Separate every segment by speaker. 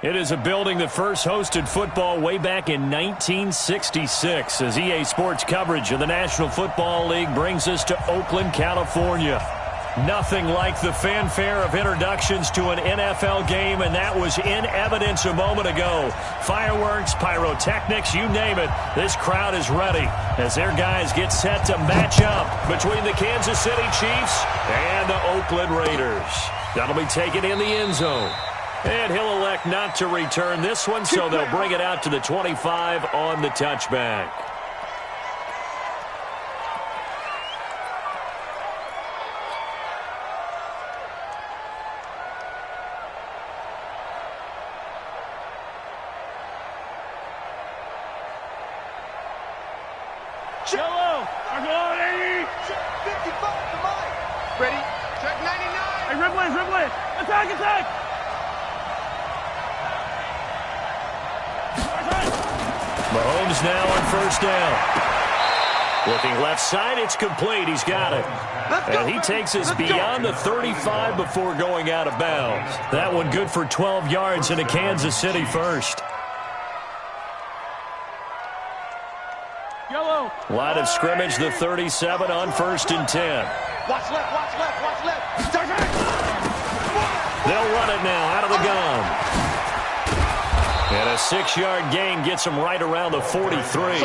Speaker 1: It is a building that first hosted football way back in 1966 as EA Sports coverage of the National Football League brings us to Oakland, California. Nothing like the fanfare of introductions to an NFL game, and that was in evidence a moment ago. Fireworks, pyrotechnics, you name it. This crowd is ready as their guys get set to match up between the Kansas City Chiefs and the Oakland Raiders. That'll be taken in the end zone. And he'll elect not to return this one, so they'll bring it out to the 25 on the touchback.
Speaker 2: Yellow! I'm going 80! 55 to Mike! Ready? Check 99! Hey, Ripley! Attack!
Speaker 1: Mahomes now on first down. Looking left side, it's complete. He's got it. And he takes us beyond the 35 before going out of bounds. That one good for 12 yards into Kansas City first.
Speaker 2: Yellow!
Speaker 1: Line of scrimmage, the 37 on 1st and 10.
Speaker 2: Watch left!
Speaker 1: They'll run it now out of the gun. And a 6-yard gain gets them right around the 43.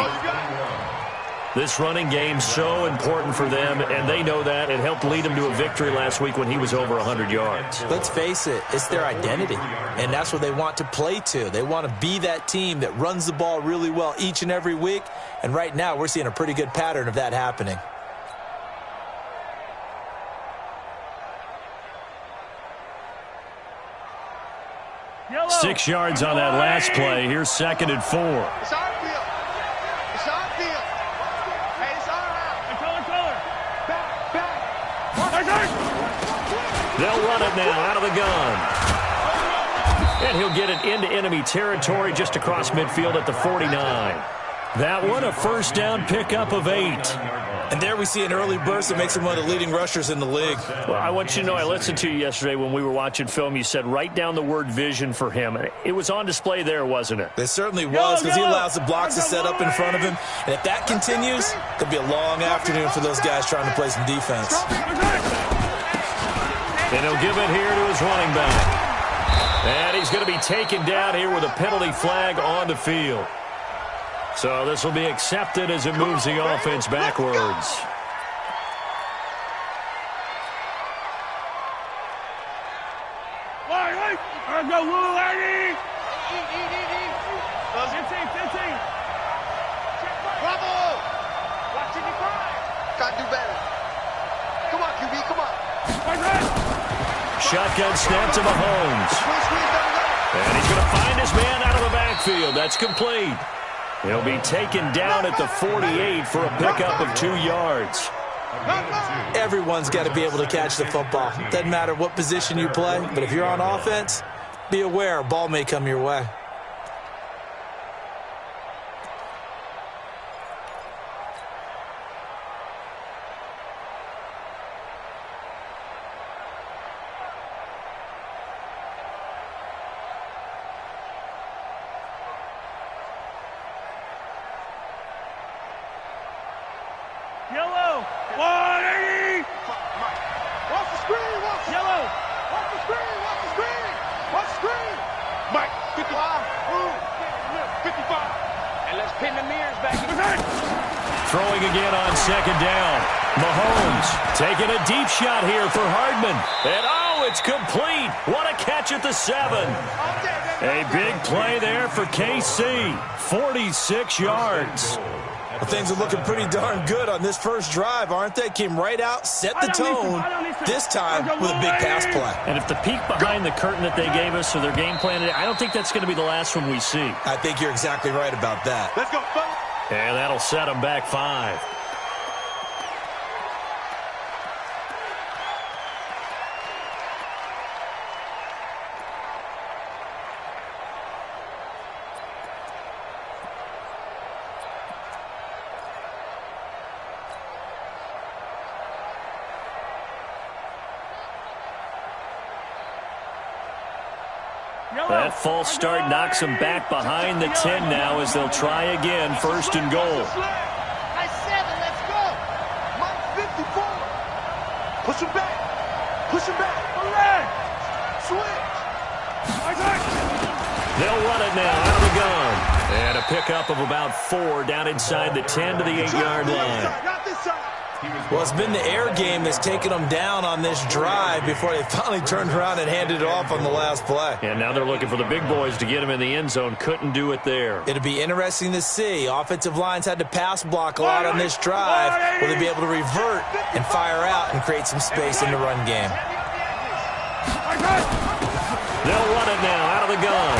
Speaker 1: This running game's so important for them, and they know that. It helped lead them to a victory last week when he was over 100 yards.
Speaker 3: Let's face it, it's their identity, and that's what they want to play to. They want to be that team that runs the ball really well each and every week, and right now we're seeing a pretty good pattern of that happening.
Speaker 2: Yellow!
Speaker 1: 6 yards on that last play. Here's 2nd and 4.
Speaker 2: It's our field! Hey, it's our out! Color! Back!
Speaker 1: They'll run it now out of the gun. And he'll get it into enemy territory just across midfield at the 49. That one, a first down pickup of 8.
Speaker 3: And there we see an early burst that makes him one of the leading rushers in the league.
Speaker 1: Well, I want you to know, I listened to you yesterday when we were watching film. You said write down the word vision for him. It was on display there, wasn't it?
Speaker 3: It certainly was, because he allows the blocks to set up in front of him. And if that continues, it'll be a long afternoon for those guys trying to play some defense.
Speaker 1: And he'll give it here to his running back. And he's going to be taken down here with a penalty flag on the field. So this will be accepted as it moves the offense backwards.
Speaker 2: Let's go, Lou, lady! 15. Bravo! Watch it, Gotta do better. Come on, QB, come on.
Speaker 1: Shotgun snap to Mahomes. And he's going to find his man out of the backfield. That's complete. He'll be taken down at the 48 for a pickup of 2 yards.
Speaker 3: Everyone's got to be able to catch the football. Doesn't matter what position you play, but if you're on offense, be aware a ball may come your way.
Speaker 2: Yellow! 180! Watch the screen! Yellow! Watch the screen! Mike, 55! 55! And let's pin the mirrors back in.
Speaker 1: Throwing again on 2nd down. Mahomes taking a deep shot here for Hardman. And oh, it's complete. What a catch at the 7. A big play there for KC. 46 yards.
Speaker 3: Well, things are looking pretty darn good on this first drive, aren't they? Came right out, set the tone, this time with a big pass play.
Speaker 1: And if the peek behind the curtain that they gave us or their game plan, I don't think that's going to be the last one we see.
Speaker 3: I think you're exactly right about that.
Speaker 2: Let's go, folks!
Speaker 1: And that'll set them back 5. That false start knocks them back behind the 10 now as they'll try again, first and goal.
Speaker 2: Nice 7, let's go. Mike 54. Push him back. Push him back. Switch.
Speaker 1: They'll run it now out of the gun. And a pickup of about 4 down inside the 10 to the 8-yard line.
Speaker 2: Not this side.
Speaker 3: Well, it's been the air game that's taken them down on this drive before they finally turned around and handed it off on the last play.
Speaker 1: And now they're looking for the big boys to get him in the end zone. Couldn't do it there.
Speaker 3: It'll be interesting to see. Offensive lines had to pass block a lot on this drive. Will they be able to revert and fire out and create some space in the run game?
Speaker 1: They'll run it now out of the gun.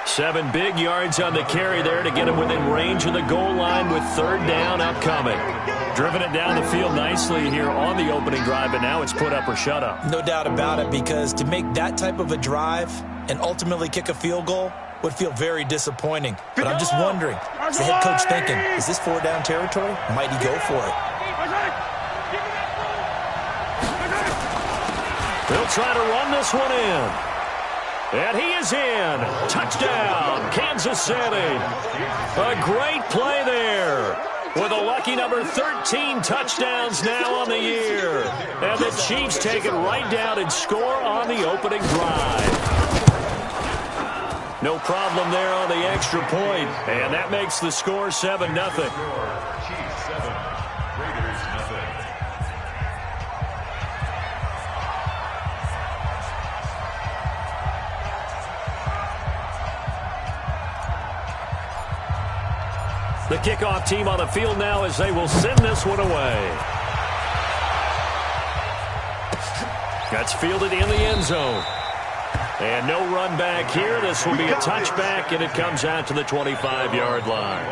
Speaker 1: 7 big yards on the carry there to get him within range of the goal line with 3rd down upcoming. Driven it down the field nicely here on the opening drive, and now it's put up or shut up.
Speaker 3: No doubt about it, because to make that type of a drive and ultimately kick a field goal would feel very disappointing. But I'm just wondering, is the head coach thinking, is this 4-down territory? Might he go for it?
Speaker 1: They'll try to run this one in. And he is in. Touchdown, Kansas City. A great play there. With a lucky number 13 touchdowns now on the year. And the Chiefs take it right down and score on the opening drive. No problem there on the extra point. And that makes the score 7-0.
Speaker 4: Chiefs 7, Raiders nothing.
Speaker 1: The kickoff team on the field now as they will send this one away. That's fielded in the end zone. And no run back here. This will be a touchback, and it comes out to the 25-yard line.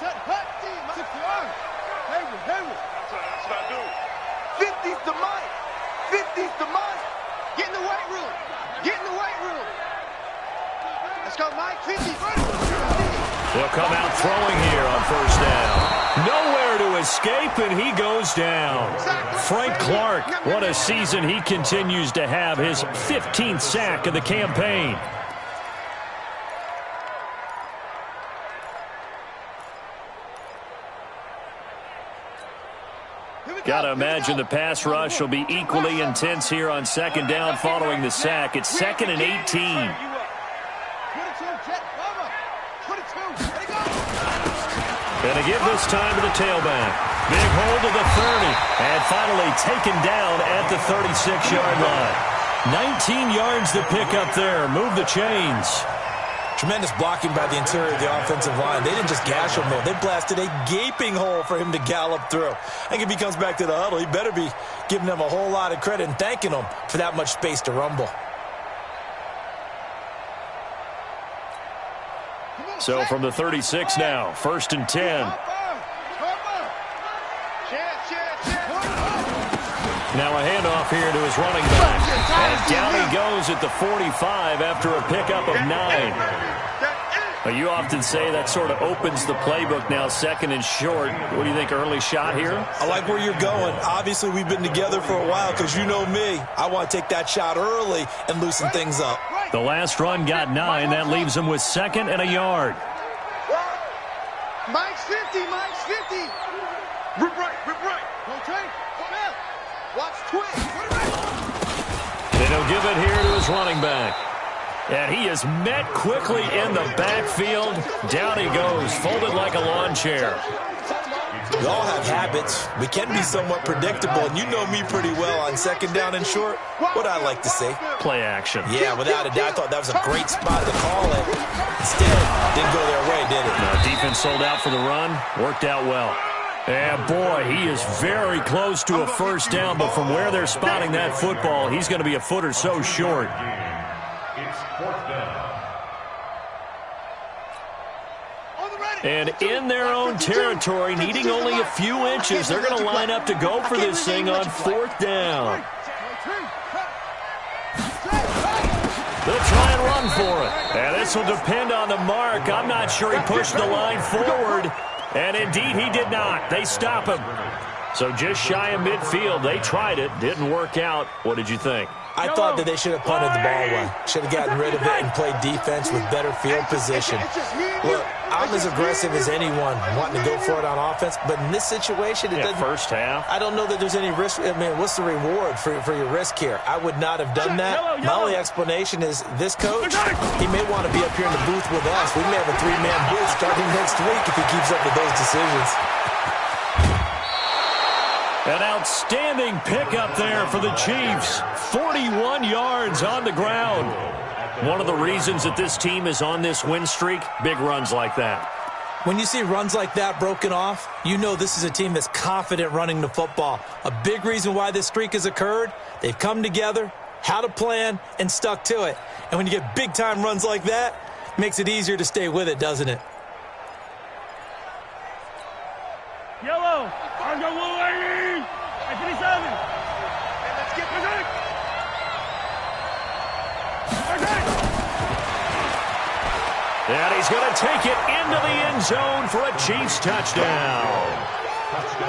Speaker 2: Set, hut, team. 61. Hayward. That's what I do. 50's the mic. 50's the mic. Get in the weight room. Get in the weight room. Let's go, Mike. 50.
Speaker 1: They'll come out throwing here on first down. Nowhere to escape, and he goes down. Frank Clark, what a season he continues to have. His 15th sack of the campaign. Got to imagine the pass rush will be equally intense here on second down following the sack. It's 2nd and 18. And to give this time to the tailback. Big hold to the 30. And finally taken down at the 36-yard line. 19 yards to pick up there. Move the chains.
Speaker 3: Tremendous blocking by the interior of the offensive line. They didn't just gash him, though. They blasted a gaping hole for him to gallop through. I think if he comes back to the huddle, he better be giving them a whole lot of credit and thanking them for that much space to rumble.
Speaker 1: So from the 36 now, 1st and 10. Now a handoff here to his running back. And down he goes at the 45 after a pickup of 9. You often say that sort of opens the playbook now, 2nd and short. What do you think, early shot here?
Speaker 3: I like where you're going. Obviously, we've been together for a while because you know me. I want to take that shot early and loosen things up.
Speaker 1: The last run got 9. That leaves him with 2nd and a yard.
Speaker 2: Mike's 50. Rip right. Okay. Watch twist.
Speaker 1: And he'll give it here to his running back. And he is met quickly in the backfield. Down he goes, folded like a lawn chair.
Speaker 3: We all have habits. We can be somewhat predictable, and you know me pretty well on 2nd down and short. What I like to say?
Speaker 1: Play action.
Speaker 3: Yeah, without a doubt. I thought that was a great spot to call it. Instead, didn't go their way, did it?
Speaker 1: No, defense sold out for the run. Worked out well. And, boy, he is very close to a first down, but from where they're spotting that football, he's going to be a foot or so short.
Speaker 4: It's 4th down.
Speaker 1: And in their own territory, needing only a few inches, they're going to line up to go for this thing on 4th down. They'll try and run for it. And this will depend on the mark. I'm not sure he pushed the line forward. And indeed, he did not. They stop him. So just shy of midfield. They tried it. Didn't work out. What did you think?
Speaker 3: I thought that they should have punted the ball away. Should have gotten rid of it and played defense with better field position. Look, I'm as aggressive as anyone wanting to go for it on offense, but in this situation, it doesn't.
Speaker 1: First half.
Speaker 3: I don't know that there's any risk. I mean, what's the reward for your risk here? I would not have done that. My only explanation is this coach, he may want to be up here in the booth with us. We may have a three-man booth starting next week if he keeps up with those decisions.
Speaker 1: An outstanding pickup there for the Chiefs. 41 yards on the ground. One of the reasons that this team is on this win streak, big runs like that.
Speaker 3: When you see runs like that broken off, you know this is a team that's confident running the football. A big reason why this streak has occurred, they've come together, had a plan, and stuck to it. And when you get big-time runs like that, it makes it easier to stay with it, doesn't it?
Speaker 5: Yellow, on your little lady. 57.
Speaker 2: Hey, let's get it.
Speaker 1: And he's going to take it into the end zone for a Chiefs touchdown.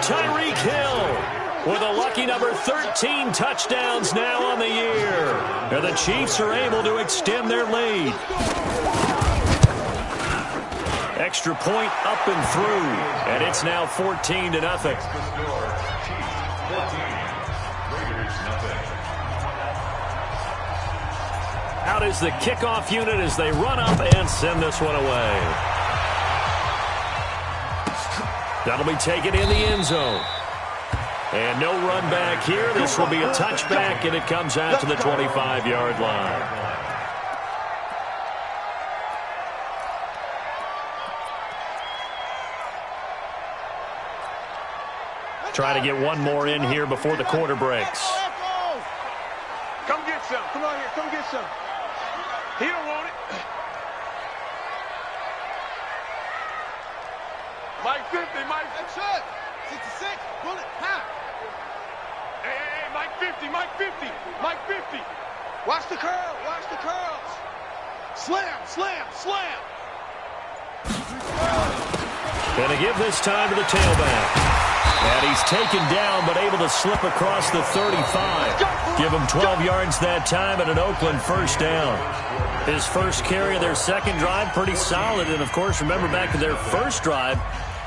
Speaker 1: Tyreek Hill with a lucky number 13 touchdowns now on the year. And the Chiefs are able to extend their lead. Extra point up and through, and it's now 14-0. Out is the kickoff unit as they run up and send this one away. That'll be taken in the end zone. And no run back here. This will be a touchback, and it comes out to the 25-yard line. Try to get one more in here before the quarter breaks.
Speaker 2: Come get some. Come on here. Come get some. He don't want it. Mike 50. Mike. That's it. 66. Pull it. Half. Hey, Mike 50. Mike 50. Mike 50. Watch the curl. Watch the curls. Slam. Slam. Slam.
Speaker 1: Gonna give this time to the tailback. And he's taken down, but able to slip across the 35. Give him 12 yards that time and an Oakland first down. His first carry of their second drive, pretty solid. And, of course, remember back to their first drive,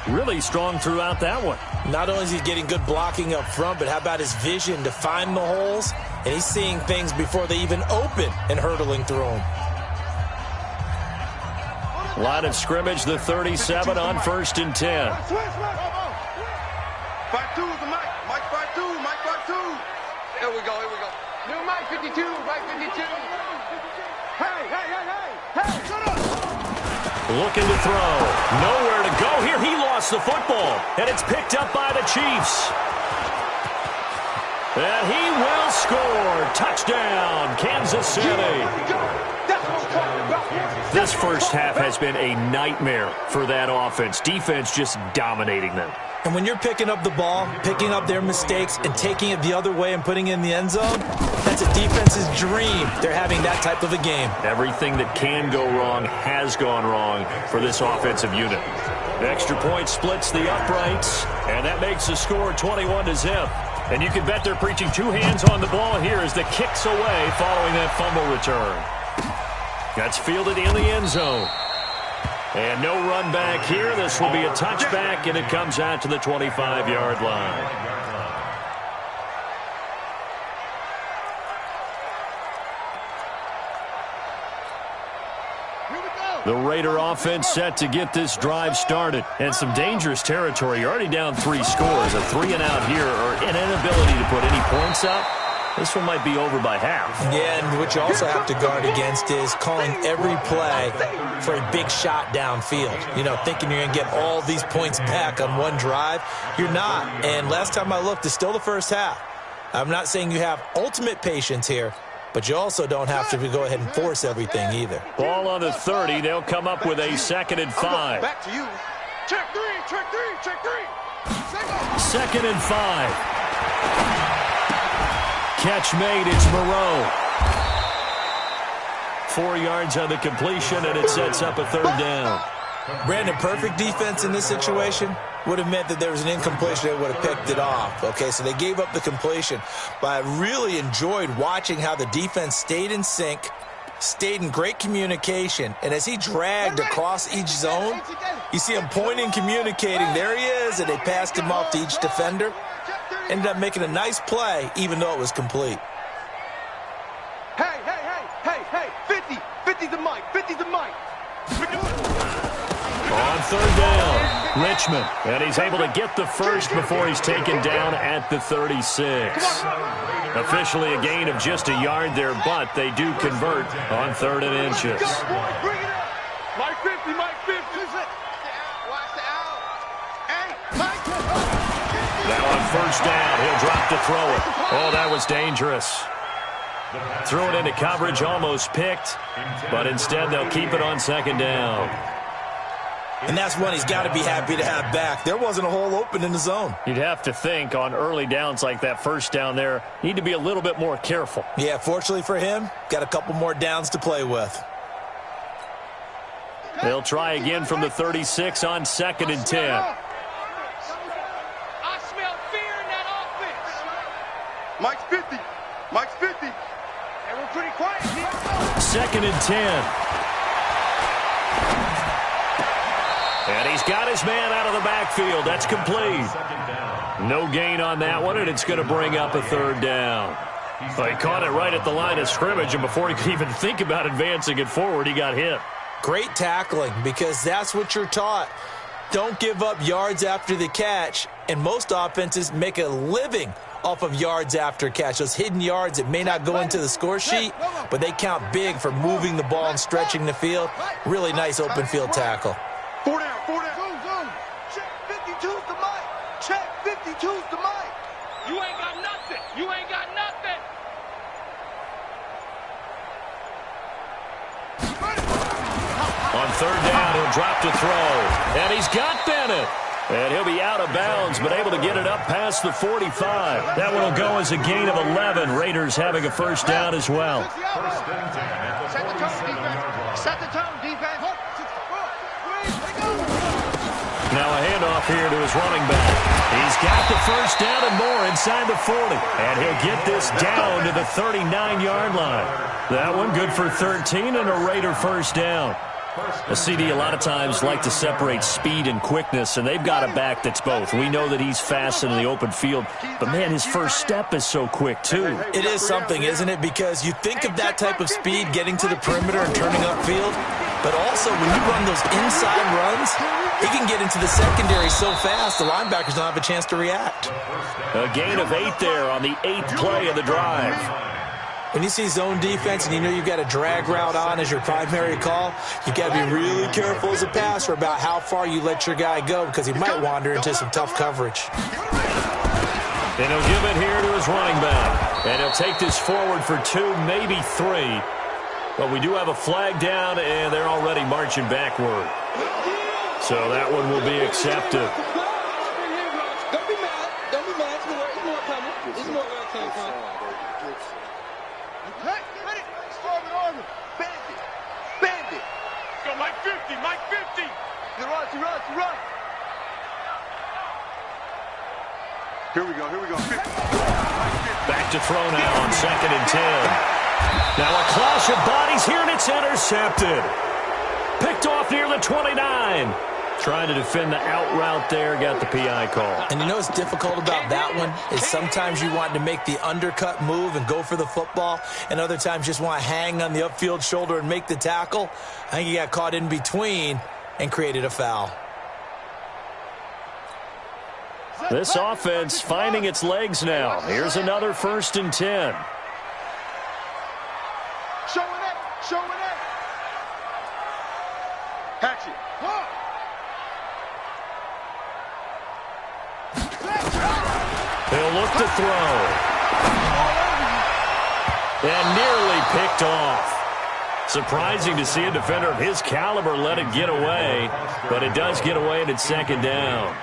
Speaker 1: really strong throughout that one.
Speaker 3: Not only is he getting good blocking up front, but how about his vision to find the holes? And he's seeing things before they even open and hurdling through them.
Speaker 1: Line of scrimmage, the 37 on 1st and 10.
Speaker 2: 5-2 is the Mike. Mike 5-2. Mike 5-2. Here we go. Here we go. New Mike 52. Mike 52. Hey, hey, hey, hey. Hey, shut up.
Speaker 1: Looking to throw. Nowhere to go here. He lost the football. And it's picked up by the Chiefs. And he will score. Touchdown, Kansas City. This first half has been a nightmare for that offense. Defense just dominating them.
Speaker 3: And when you're picking up the ball, picking up their mistakes, and taking it the other way and putting it in the end zone, that's a defense's dream. They're having that type of a game.
Speaker 1: Everything that can go wrong has gone wrong for this offensive unit. The extra point splits the uprights, and that makes the score 21-0. And you can bet they're preaching two hands on the ball here as the kick's away following that fumble return. That's fielded in the end zone. And no run back here. This will be a touchback, and it comes out to the 25-yard line. The Raider offense set to get this drive started. And some dangerous territory. You're already down 3 scores. A 3-and-out here, or an inability to put any points up. This one might be over by half.
Speaker 3: Yeah, and what you also have to guard against is calling every play for a big shot downfield. You know, thinking you're going to get all these points back on one drive. You're not. And last time I looked, it's still the first half. I'm not saying you have ultimate patience here, but you also don't have to go ahead and force everything either.
Speaker 1: Ball on the 30. They'll come up with a 2nd and 5.
Speaker 2: Back to you. Check 3, check 3, check 3.
Speaker 1: 2nd and 5. Catch made, it's Moreau. 4 yards on the completion, and it sets up a 3rd down.
Speaker 3: Brandon, perfect defense in this situation would have meant that there was an incompletion that would have picked it off. Okay, so they gave up the completion. But I really enjoyed watching how the defense stayed in sync, stayed in great communication, and as he dragged across each zone, you see him pointing, communicating. There he is, and they passed him off to each defender. Ended up making a nice play, even though it was complete.
Speaker 2: Hey, 50's the mic, 50's the mic.
Speaker 1: On 3rd down, Richmond, and he's able to get the first before he's taken down at the 36. Officially a gain of just a yard there, but they do convert on 3rd and inches.
Speaker 2: Bring it up. Mike 50, Mike 50. Watch the out. Hey, Mike.
Speaker 1: Now on 1st down, he'll drop to throw it. Oh, that was dangerous. Threw it into coverage, almost picked, but instead they'll keep it on 2nd down.
Speaker 3: And that's one he's got to be happy to have back. There wasn't a hole open in the zone.
Speaker 1: You'd have to think on early downs like that 1st down there, need to be a little bit more careful.
Speaker 3: Yeah, fortunately for him, got a couple more downs to play with.
Speaker 1: They'll try again from the 36 on 2nd and 10.
Speaker 2: I smell fear in that offense. Mike's 50. Mike's 50. Hey, we're pretty quiet.
Speaker 1: 2nd and 10. And he's got his man out of the backfield. That's complete. No gain on that one, and it's going to bring up a 3rd down. Well, he caught it right at the line of scrimmage, and before he could even think about advancing it forward, he got hit.
Speaker 3: Great tackling, because that's what you're taught. Don't give up yards after the catch, and most offenses make a living off of yards after catch. Those hidden yards that may not go into the score sheet, but they count big for moving the ball and stretching the field. Really nice open field tackle.
Speaker 2: 4 down. Zoom. Check 52's the mic. Check 52's the mic. You ain't got nothing.
Speaker 1: On 3rd down, he'll drop to throw. And he's got Bennett. And he'll be out of bounds, but able to get it up past the 45. That one will go as a gain of 11. Raiders having a 1st down as well.
Speaker 2: Set the tone, defense. Set the tone, defense.
Speaker 1: Now a handoff here to his running back. He's got the 1st down and more inside the 40. And he'll get this down to the 39-yard line. That one good for 13 and a Raider 1st down. A CD a lot of times like to separate speed and quickness, and they've got a back that's both. We know that he's fast in the open field, but, man, his first step is so quick, too.
Speaker 3: It is something, isn't it? Because you think of that type of speed getting to the perimeter and turning upfield, but also when you run those inside runs, he can get into the secondary so fast the linebackers don't have a chance to react.
Speaker 1: A gain of 8 there on the 8th play of the drive.
Speaker 3: When you see zone defense and you know you've got a drag route on as your primary call, you've got to be really careful as a passer about how far you let your guy go because he might wander into some tough coverage.
Speaker 1: And he'll give it here to his running back. And he'll take this forward for 2, maybe 3. But we do have a flag down, and they're already marching backward. So that one will be accepted.
Speaker 2: Don't be mad. Don't be mad. It's more coming. It's more where it came from. Bandit. Go Mike 50. He runs. Here we go. 50.
Speaker 1: Back to throw now on 2nd and 10. Now a clash of bodies here, and it's intercepted. Picked off near the 29. Trying to defend the out route there, got the PI call.
Speaker 3: And you know what's difficult about that one is sometimes you want to make the undercut move and go for the football, and other times just want to hang on the upfield shoulder and make the tackle. I think he got caught in between and created a foul.
Speaker 1: This offense finding its legs now. Here's another 1st and 10.
Speaker 2: Showing it. Hatchet.
Speaker 1: He'll look to throw. And nearly picked off. Surprising to see a defender of his caliber let it get away, but it does get away and it's 2nd down.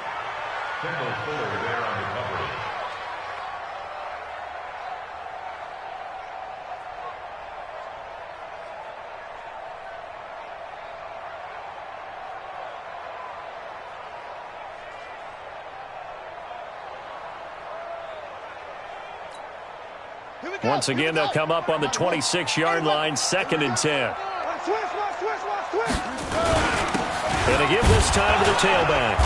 Speaker 1: Once again, they'll come up on the 26-yard line, 2nd and 10. And a give this time to the tailback.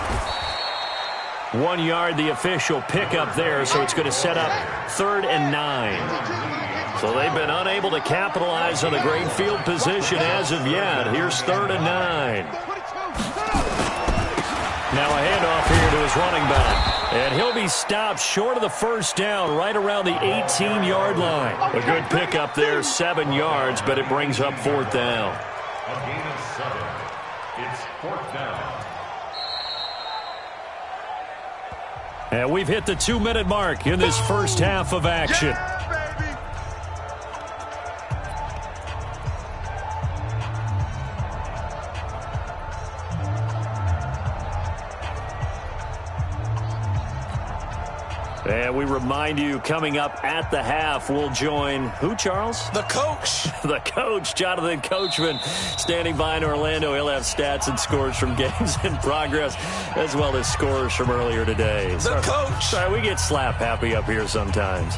Speaker 1: 1 yard, the official pickup there, so it's going to set up 3rd and 9. So they've been unable to capitalize on the great field position as of yet. Here's 3rd and 9. Now a handoff here to his running back. And he'll be stopped short of the first down right around the 18-yard line. A good pickup there, 7 yards, but it brings up 4th down.
Speaker 4: A gain of 7. It's 4th down.
Speaker 1: And we've hit the 2-minute mark in this first half of action. And we remind you, coming up at the half, we'll join who, Charles?
Speaker 3: The coach.
Speaker 1: The coach, Jonathan Coachman, standing by in Orlando. He'll have stats and scores from games in progress, as well as scores from earlier today.
Speaker 3: The coach.
Speaker 1: Sorry, we get slap happy up here sometimes.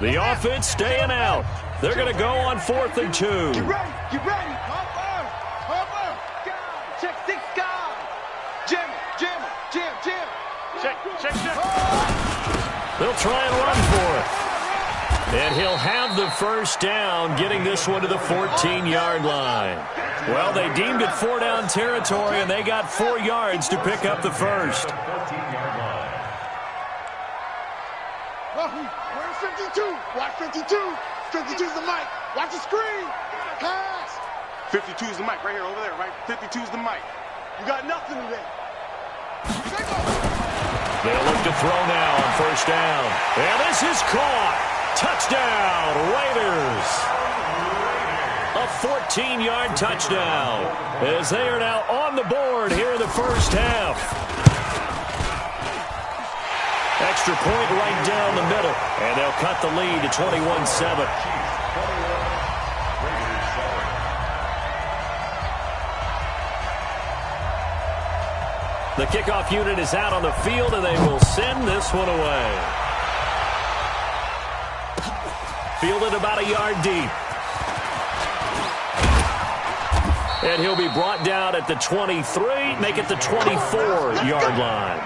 Speaker 1: The offense staying out. They're going to go on 4th and 2.
Speaker 2: Get ready. Get ready. Cover. Check 6 guys. Jim. Check.
Speaker 1: They'll try and run for it. And he'll have the first down, getting this one to the 14-yard line. Well, they deemed it 4-down territory, and they got 4 yards to pick up the first.
Speaker 4: 14-yard line.
Speaker 2: Where's 52? Watch 52. 52's the mic. Watch the screen. Pass. 52's the mic right here, over there, right? 52's the mic. You got nothing today.
Speaker 1: They'll look to throw now on first down. And this is caught. Touchdown, Raiders. A 14-yard touchdown as they are now on the board here in the first half. Extra point right down the middle, and they'll cut the lead to 21-7. The kickoff unit is out on the field, and they will send this one away. Fielded about a yard deep. And he'll be brought down at the 23, make it the 24-yard line.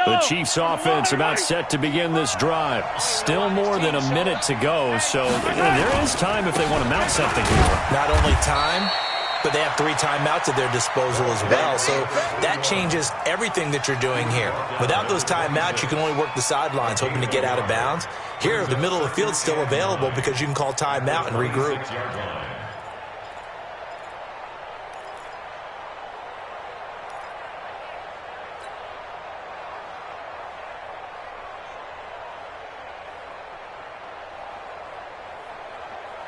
Speaker 1: The Chiefs offense about set to begin this drive. Still more than a minute to go, so there is time if they want to mount something here.
Speaker 3: Not only time, but they have 3 timeouts at their disposal as well, so that changes everything that you're doing here. Without those timeouts, you can only work the sidelines, hoping to get out of bounds. Here, the middle of the field is still available because you can call timeout and regroup.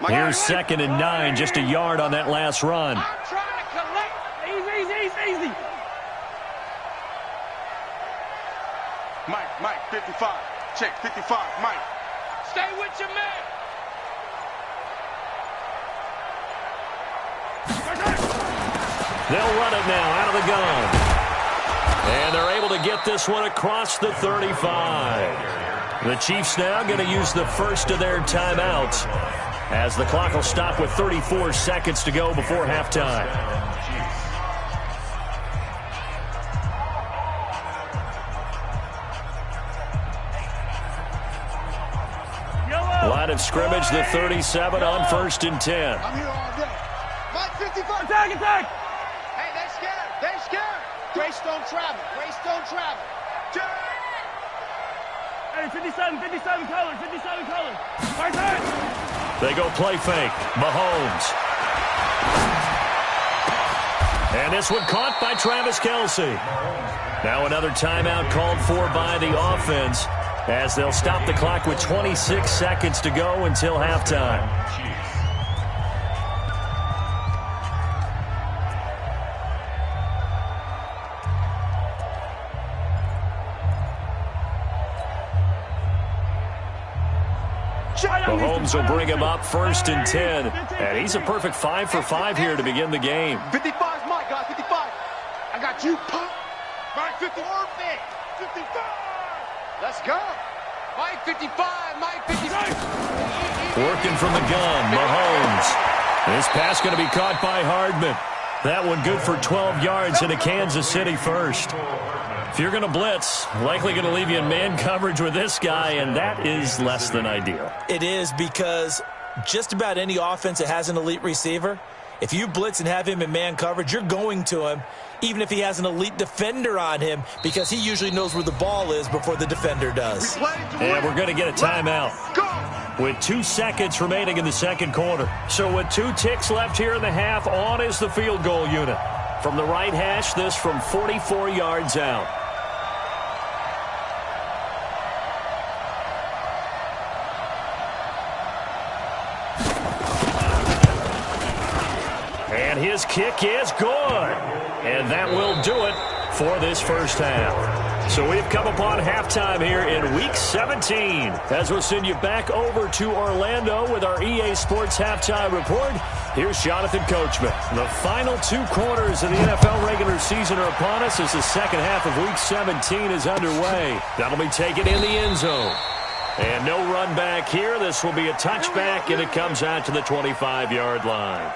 Speaker 1: Here's 2nd and 9, just a yard on that last run.
Speaker 5: I'm trying to collect. Easy.
Speaker 2: Mike, 55. Check, 55, Mike.
Speaker 5: Stay with your man.
Speaker 1: They'll run it now out of the gun. And they're able to get this one across the 35. The Chiefs now going to use the first of their timeouts, as the clock will stop with 34 seconds to go before halftime. Line of scrimmage, the 37 on 1st and 10.
Speaker 2: I'm here all day. Mike, 55.
Speaker 5: Attack.
Speaker 2: Hey, they scared. Grace don't travel.
Speaker 5: Hey, 57 colors. Right side.
Speaker 1: They go play fake. Mahomes. And this one caught by Travis Kelce. Now another timeout called for by the offense as they'll stop the clock with 26 seconds to go until halftime. Mahomes will bring him up 1st and 10. And he's a perfect 5 for 5 here to begin the game.
Speaker 2: 55 is Mike, guys. 55. I got you, punk. Mike 54. 55. Let's go. Mike 55. Mike 55.
Speaker 1: Working from the gun, Mahomes. This pass going to be caught by Hardman. That one good for 12 yards into Kansas City first. If you're going to blitz, likely going to leave you in man coverage with this guy, and that is less than ideal.
Speaker 3: It is, because just about any offense that has an elite receiver, if you blitz and have him in man coverage, you're going to him, even if he has an elite defender on him, because he usually knows where the ball is before the defender does.
Speaker 1: And we're going to get a timeout with 2 seconds remaining in the second quarter. So with 2 ticks left here in the half, on is the field goal unit. From the right hash, this from 44 yards out. And his kick is good. And that will do it for this first half. So we've come upon halftime here in Week 17. As we'll send you back over to Orlando with our EA Sports Halftime Report. Here's Jonathan Coachman. The final 2 quarters of the NFL regular season are upon us as the second half of Week 17 is underway. That'll be taken in the end zone. And no run back here. This will be a touchback, and it comes out to the 25-yard line.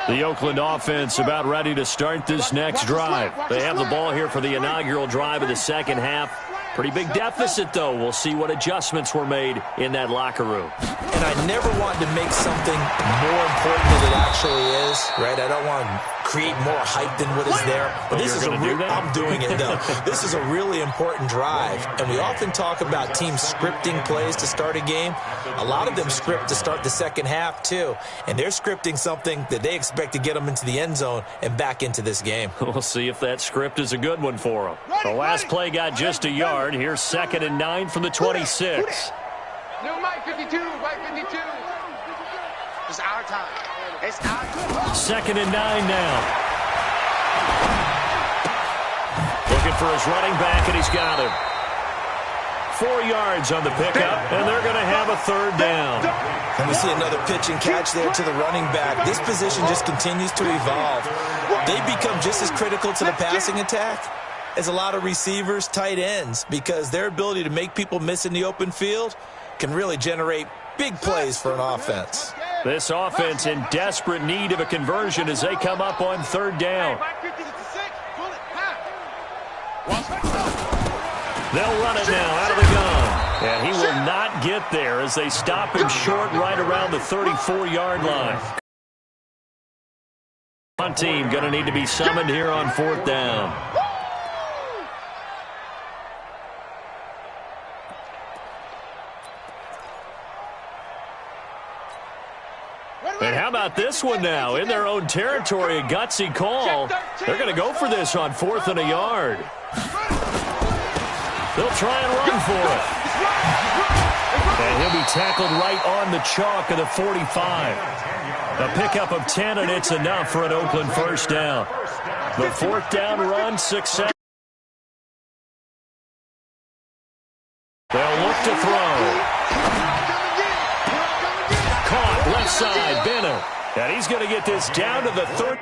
Speaker 1: The Oakland offense about ready to start this next drive. They have the ball here for the inaugural drive of the second half. Pretty big deficit, though. We'll see what adjustments were made in that locker room.
Speaker 3: And I never want to make something more important than it actually is, right? I don't want to create more hype than what is there. But this is I'm doing it, though. This is a really important drive. And we often talk about teams scripting plays to start a game. A lot of them script to start the second half, too. And they're scripting something that they expect to get them into the end zone and back into this game.
Speaker 1: We'll see if that script is a good one for them. The last play got just a yard. Here's 2nd and 9 from the 26.
Speaker 2: No, Mike 52. Mike 52. It's our time. It's our time.
Speaker 1: 2nd and 9 now. Looking for his running back, and he's got him. 4 yards on the pickup, and they're going to have a 3rd down.
Speaker 3: And we see another pitch and catch there to the running back. This position just continues to evolve. They become just as critical to the passing attack as a lot of receivers, tight ends, because their ability to make people miss in the open field can really generate big plays for an offense.
Speaker 1: This offense in desperate need of a conversion as they come up on 3rd down. They'll run it now out of the gun. And he will not get there as they stop him short right around the 34-yard line. One team going to need to be summoned here on 4th down. And how about this one now? In their own territory, a gutsy call. They're going to go for this on 4th and a yard. They'll try and run for it. And he'll be tackled right on the chalk of the 45. A pickup of 10, and it's enough for an Oakland 1st down. The 4th down run, success. They'll look to throw. Caught left side, Bennett. And he's going to get this down to the 30.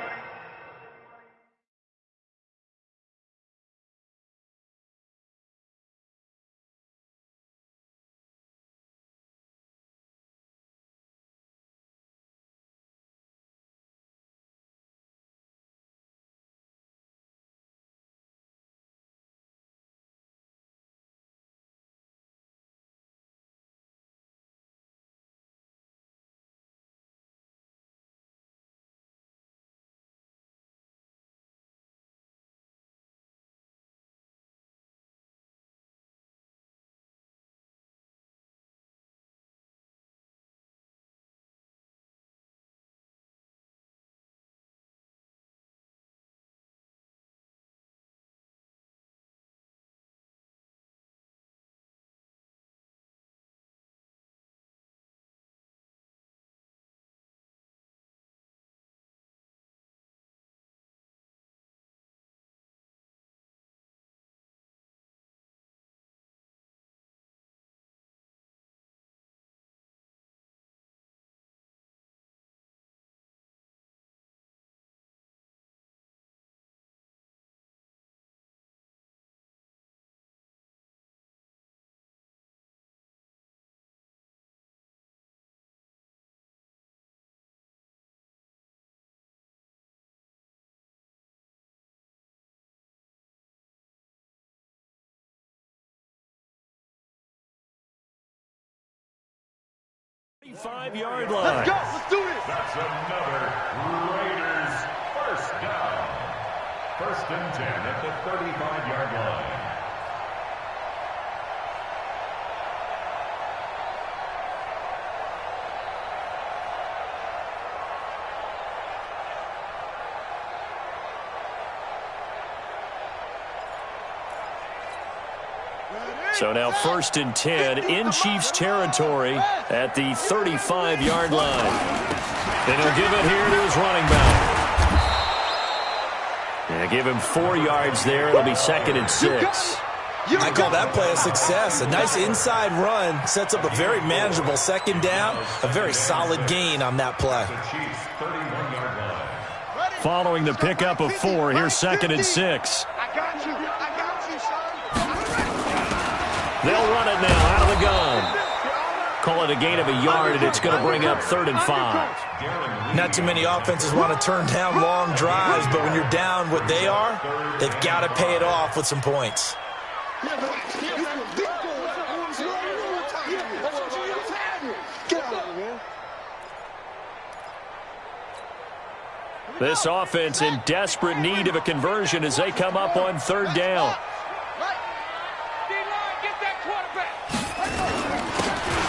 Speaker 1: 5-yard line.
Speaker 2: Let's go. Let's do this.
Speaker 4: That's another Raiders first down. 1st and 10 at the 35-yard line.
Speaker 1: So now 1st and 10 in Chiefs territory at the 35-yard line. And he'll give it here to his running back. And give him 4 yards there. It'll be 2nd and 6.
Speaker 3: I call that play a success. A nice inside run sets up a very manageable 2nd down. A very solid gain on that play.
Speaker 4: Chiefs 31-yard line.
Speaker 1: Following the pickup of 4, here's 2nd and 6.
Speaker 2: I got you. I got you, son.
Speaker 1: They'll run it now out of the gun. Call it a gain of a yard, and it's going to bring up 3rd and 5.
Speaker 3: Not too many offenses want to turn down long drives, but when you're down what they are, they've got to pay it off with some points.
Speaker 1: This offense in desperate need of a conversion as they come up on 3rd down.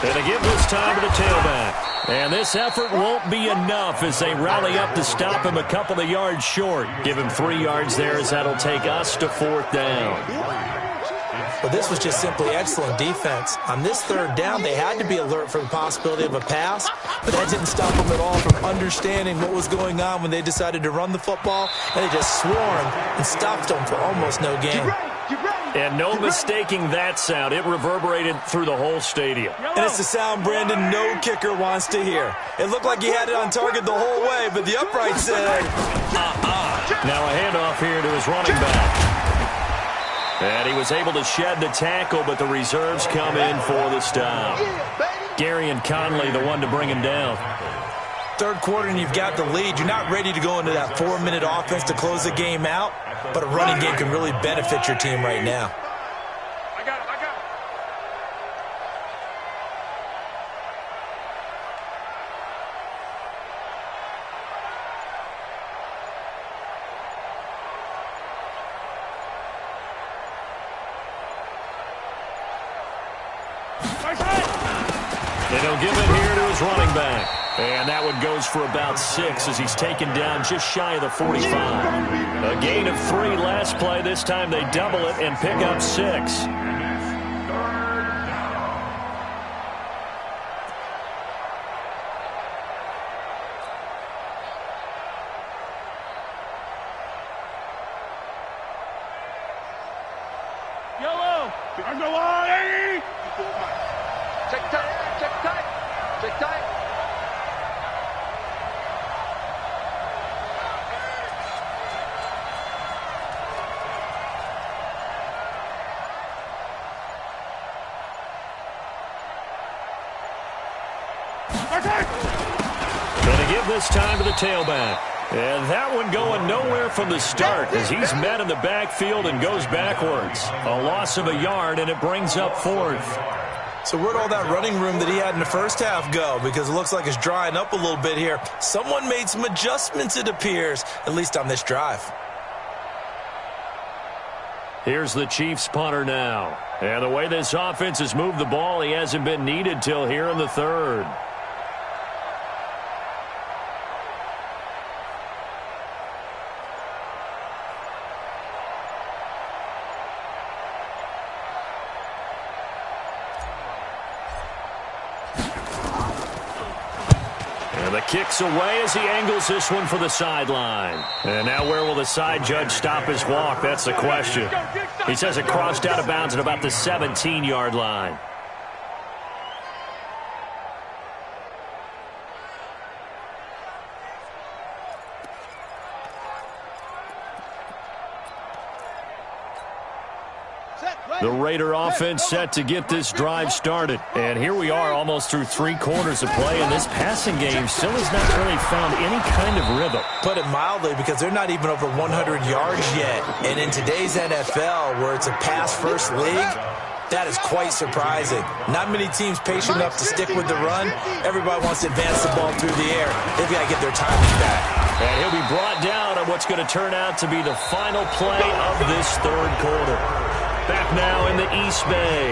Speaker 1: And they give this time to the tailback. And this effort won't be enough as they rally up to stop him a couple of yards short. Give him 3 yards there as that'll take us to 4th down.
Speaker 3: But this was just simply excellent defense. On this 3rd down, they had to be alert for the possibility of a pass, but that didn't stop them at all from understanding what was going on when they decided to run the football, and they just swarmed and stopped them for almost no gain.
Speaker 1: And no mistaking that sound. It reverberated through the whole stadium.
Speaker 3: And it's the sound Brandon no kicker wants to hear. It looked like he had it on target the whole way, but the upright said,
Speaker 1: Now a handoff here to his running back. And he was able to shed the tackle, but the reserves come in for the stop. Gary and Conley, the one to bring him down.
Speaker 3: 3rd quarter and you've got the lead. You're not ready to go into that 4-minute offense to close the game out, but a running game can really benefit your team right now.
Speaker 5: I got him.
Speaker 1: And he'll give it here to his running back. And that one goes for about 6 as he's taken down just shy of the 45. A gain of 3 last play. This time they double it and pick up 6.
Speaker 5: Yellow. NardGoHard's.
Speaker 2: Check tight. Check tight. Check tight.
Speaker 1: Going to give this time to the tailback. And that one going nowhere from the start as he's met in the backfield and goes backwards. A loss of a yard, and it brings up 4th.
Speaker 3: So where'd all that running room that he had in the first half go? Because it looks like it's drying up a little bit here. Someone made some adjustments, it appears, at least on this drive.
Speaker 1: Here's the Chiefs punter now. And the way this offense has moved the ball, he hasn't been needed till here in the 3rd. Kicks away as he angles this one for the sideline. And now where will the side judge stop his walk? That's the question. He says it crossed out of bounds at about the 17-yard line. The Raider offense set to get this drive started. And here we are almost through 3 quarters of play, and this passing game still has not really found any kind of rhythm.
Speaker 3: Put it mildly, because they're not even over 100 yards yet. And in today's NFL, where it's a pass-first league, That is quite surprising. Not many teams patient enough to stick with the run. Everybody wants to advance the ball through the air. They've got to get their timing back.
Speaker 1: And he'll be brought down on what's going to turn out to be the final play of this third quarter. Back now in the East Bay.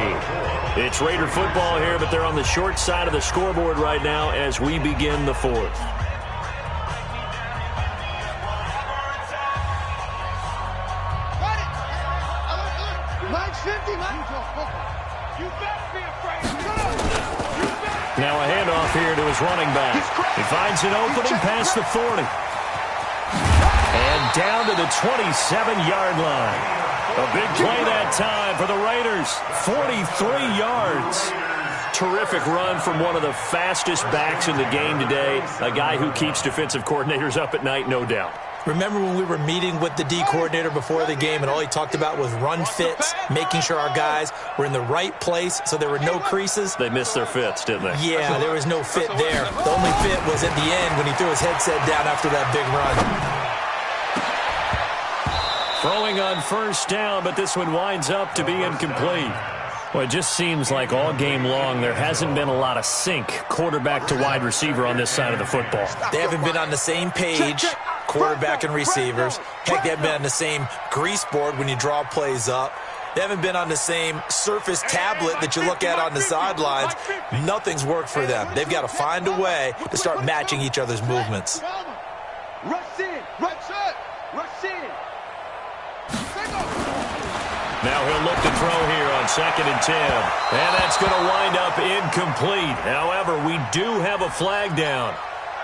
Speaker 1: It's Raider football here, but they're on the short side of the scoreboard right now as we begin the fourth. Now a handoff here to his running back. He finds an opening past the 40. And down to the 27-yard line. A big play that time for the Raiders. 43 yards. Terrific run from one of the fastest backs in the game today. A guy who keeps defensive coordinators up at night, no doubt.
Speaker 3: Remember when we were meeting with the D coordinator before the game and all he talked about was run fits, making sure our guys were in the right place so there were no creases?
Speaker 1: They missed their fits, didn't they?
Speaker 3: Yeah, there was no fit there. The only fit was at the end when he threw his headset down after that big run.
Speaker 1: Throwing on first down, but this one winds up to be incomplete. Well, it just seems like all game long there hasn't been a lot of sync quarterback to wide receiver on this side of the football.
Speaker 3: They haven't been on the same page, quarterback and receivers. Heck, they haven't been on the same grease board when you draw plays up. They haven't been on the same Surface tablet that you look at on the sidelines. Nothing's worked for them. They've got to find a way to start matching each other's movements.
Speaker 2: Rush in, rush in, rush in.
Speaker 1: Now he'll look to throw here on 2nd and 10. And that's going to wind up incomplete. However, we do have a flag down.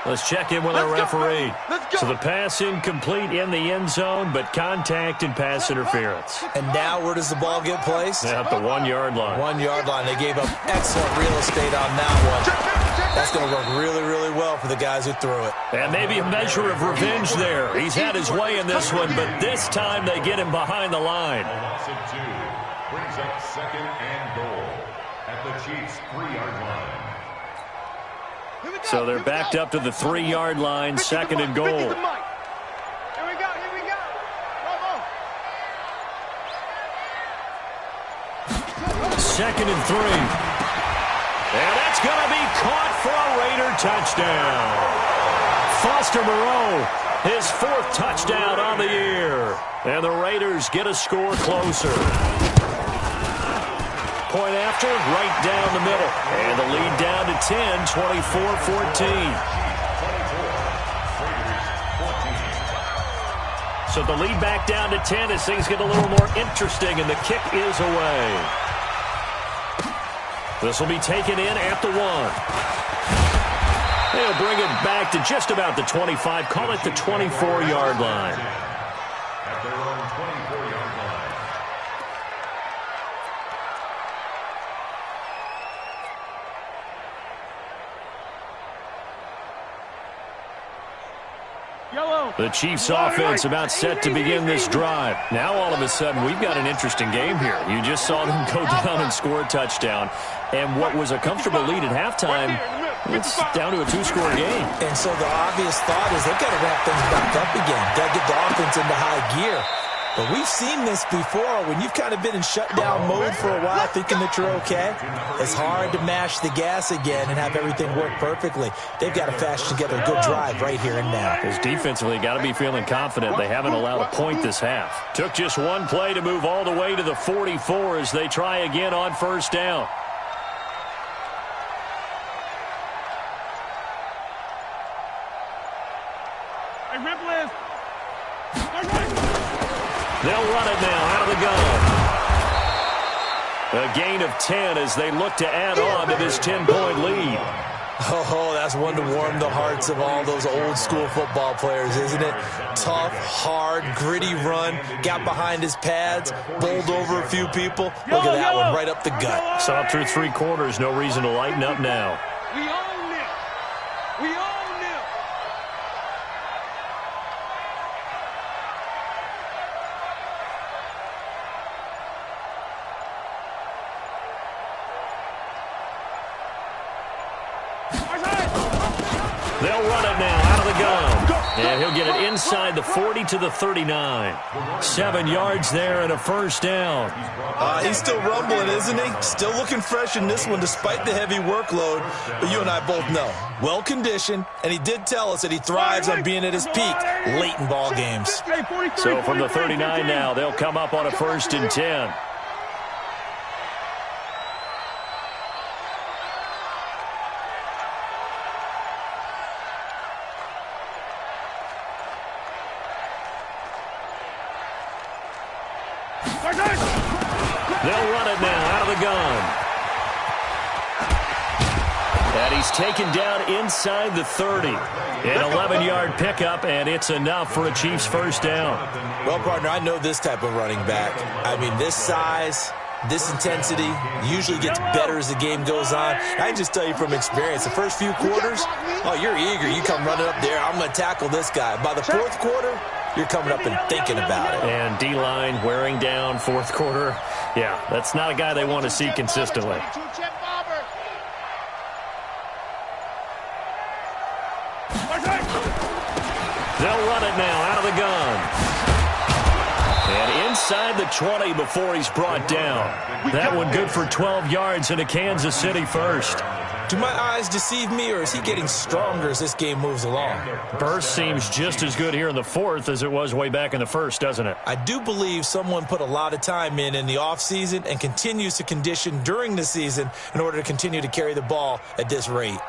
Speaker 1: Let's check in with our referee. So the pass incomplete in the end zone, but contact and pass interference.
Speaker 3: And now where does the ball get placed?
Speaker 1: At the 1-yard line.
Speaker 3: 1-yard line. They gave up excellent real estate on that one. That's going to work really, really well for the guys who threw it.
Speaker 1: And maybe a measure of revenge there. He's had his way in this one, but this time they get him behind the line.
Speaker 4: A loss of 2 brings up 2nd and goal at the Chiefs' 3-yard line.
Speaker 1: So they're backed up to the 3-yard line, 2nd and goal.
Speaker 2: Here we go, here we go. Come on.
Speaker 1: 2nd and 3. And that's going to be caught for a Raider touchdown. Foster Moreau, his 4th touchdown on the year. And the Raiders get a score closer. Point after, right down the middle. And the lead down to 10, 24-14. So the lead back down to 10 as things get a little more interesting, and the kick is away. This will be taken in at the 1. They'll bring it back to just about the 25. Call it the 24-yard line.
Speaker 4: At their own 24-yard line.
Speaker 1: The Chiefs offense about set to begin this drive. Now all of a sudden we've got an interesting game here. You just saw them go down and score a touchdown. And what was a comfortable lead at halftime, it's down to a 2-score game.
Speaker 3: And so the obvious thought is they've got to ramp things back up again. Got to get the offense into high gear. But we've seen this before. When you've kind of been in shutdown mode for a while thinking that you're okay, it's hard to mash the gas again and have everything work perfectly. They've got to fashion together a good drive right here and now.
Speaker 1: Because defensively, got to be feeling confident. They haven't allowed a point this half. Took just one play to move all the way to the 44 as they try again on first down. They'll run it now out of the gun. A gain of 10 as they look to add on to this 10-point lead.
Speaker 3: Oh, that's one to warm the hearts of all those old school football players, isn't it? Tough, hard, gritty run. Got behind his pads, bowled over a few people. Look at that one right up the gut.
Speaker 1: Saw it through 3 quarters. No reason to lighten up now.
Speaker 2: We own it. We own it.
Speaker 1: They'll run it now out of the gun. And he'll get it inside the 40 to the 39. 7 yards there and a first down.
Speaker 3: He's still rumbling, isn't he? Still looking fresh in this one despite the heavy workload. But you and I both know, well-conditioned, and he did tell us that he thrives on being at his peak late in ball games.
Speaker 1: So from the 39 now, they'll come up on a 1st and 10. They'll run it now out of the gun. And he's taken down inside the 30. An 11-yard pickup, and it's enough for a Chiefs first down.
Speaker 3: Well, partner, I know this type of running back. I mean, this size, this intensity usually gets better as the game goes on. I can just tell you from experience, the first few quarters, oh, you're eager. You come running up there, I'm going to tackle this guy. By the 4th quarter, you're coming up and thinking about it.
Speaker 1: And D-line wearing down 4th quarter. Yeah, that's not a guy they want to see consistently. They'll run it now out of the gun. And inside the 20 before he's brought down. That one good for 12 yards and a Kansas City first.
Speaker 3: Do my eyes deceive me, or is he getting stronger as this game moves along?
Speaker 1: Burst seems just as good here in the 4th as it was way back in the 1st, doesn't it?
Speaker 3: I do believe someone put a lot of time in the offseason and continues to condition during the season in order to continue to carry the ball at this rate.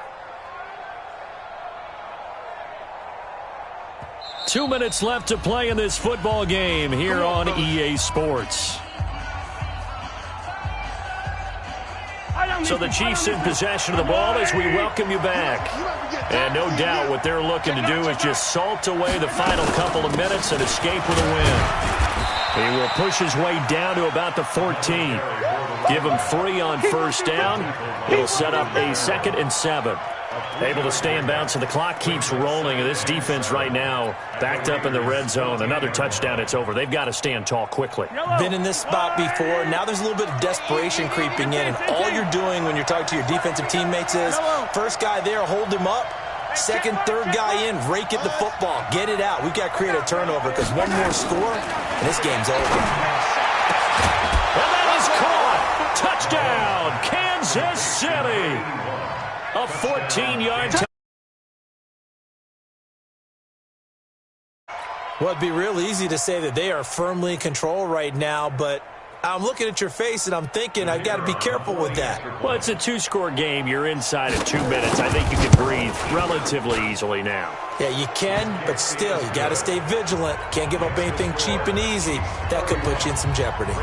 Speaker 1: 2 minutes left to play in this football game here on EA Sports. So the Chiefs in possession of the ball as we welcome you back. And no doubt what they're looking to do is just salt away the final couple of minutes and escape with a win. He will push his way down to about the 14. Give him 3 on first down. It'll set up a 2nd and 7. Able to stay in bounds, and the clock keeps rolling. And this defense right now backed up in the red zone. Another touchdown, it's over. They've got to stand tall quickly.
Speaker 3: Been in this spot before. Now there's a little bit of desperation creeping in. And all you're doing when you're talking to your defensive teammates is, first guy there, hold him up. Second, third guy in, rake at the football. Get it out. We've got to create a turnover because one more score, and this game's over.
Speaker 1: And that is caught. Touchdown, Kansas City. A 14-yard touchdown.
Speaker 3: Well, it'd be real easy to say that they are firmly in control right now, but I'm looking at your face and I'm thinking I've got to be careful with that.
Speaker 1: Well, it's a 2-score game. You're inside of 2 minutes. I think you can breathe relatively easily now.
Speaker 3: Yeah, you can, but still, you got to stay vigilant. Can't give up anything cheap and easy. That could put you in some jeopardy.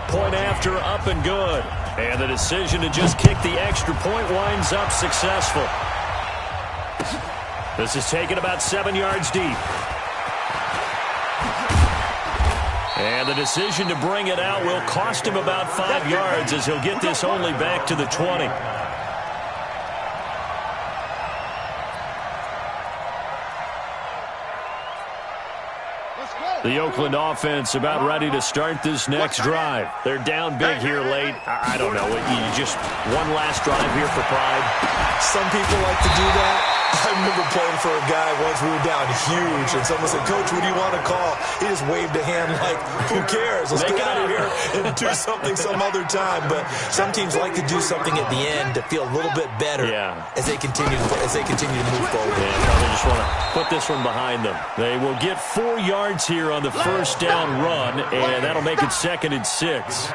Speaker 1: Point after, up and good. And the decision to just kick the extra point winds up successful. This is taken about 7 yards deep. And the decision to bring it out will cost him about 5 yards as he'll get this only back to the 20. The Oakland offense about ready to start this next drive. They're down big here late. I don't know. You just one last drive here for pride.
Speaker 3: Some people like to do that. I remember playing for a guy once. We were down huge, and someone said, "Coach, what do you want to call?" He just waved a hand like, "Who cares? Let's get out of here and do something some other time." But some teams like to do something at the end to feel a little bit better as they continue to move forward.
Speaker 1: Yeah, probably just want to put this one behind them. They will get 4 yards here on the first down run, and that'll make it 2nd and 6.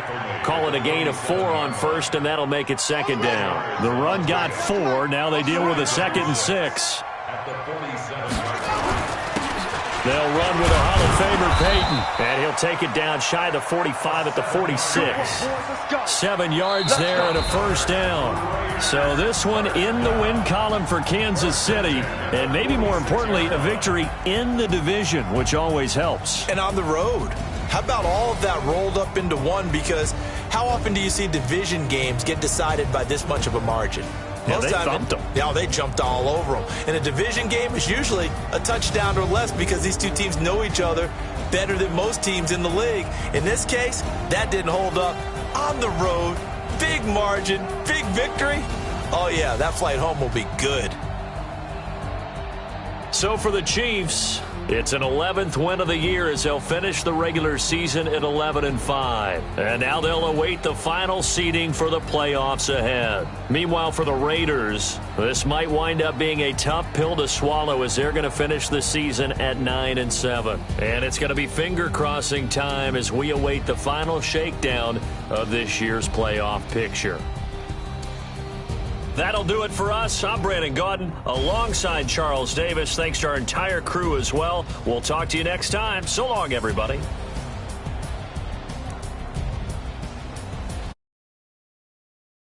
Speaker 1: Call it a gain of 4 on first, and that'll make it 2nd down. The run got 4. Now they deal with a 2nd and 6. They'll run with a Hall of Famer, Peyton, and he'll take it down shy of the 45 at the 46. 7 yards there and a first down. So this one in the win column for Kansas City, and maybe more importantly, a victory in the division, which always helps.
Speaker 3: And on the road. How about all of that rolled up into one? Because how often do you see division games get decided by this much of a margin?
Speaker 1: Yeah, they thumped them.
Speaker 3: Yeah, they jumped all over them. In a division game, it's usually a touchdown or less because these two teams know each other better than most teams in the league. In this case, that didn't hold up. On the road, big margin, big victory. Oh, yeah, that flight home will be good.
Speaker 1: So for the Chiefs, it's an 11th win of the year as they'll finish the regular season at 11-5. And now they'll await the final seeding for the playoffs ahead. Meanwhile, for the Raiders, this might wind up being a tough pill to swallow as they're going to finish the season at 9-7. And it's going to be finger-crossing time as we await the final shakedown of this year's playoff picture. That'll do it for us. I'm Brandon Gaudin alongside Charles Davis. Thanks to our entire crew as well. We'll talk to you next time. So long, everybody.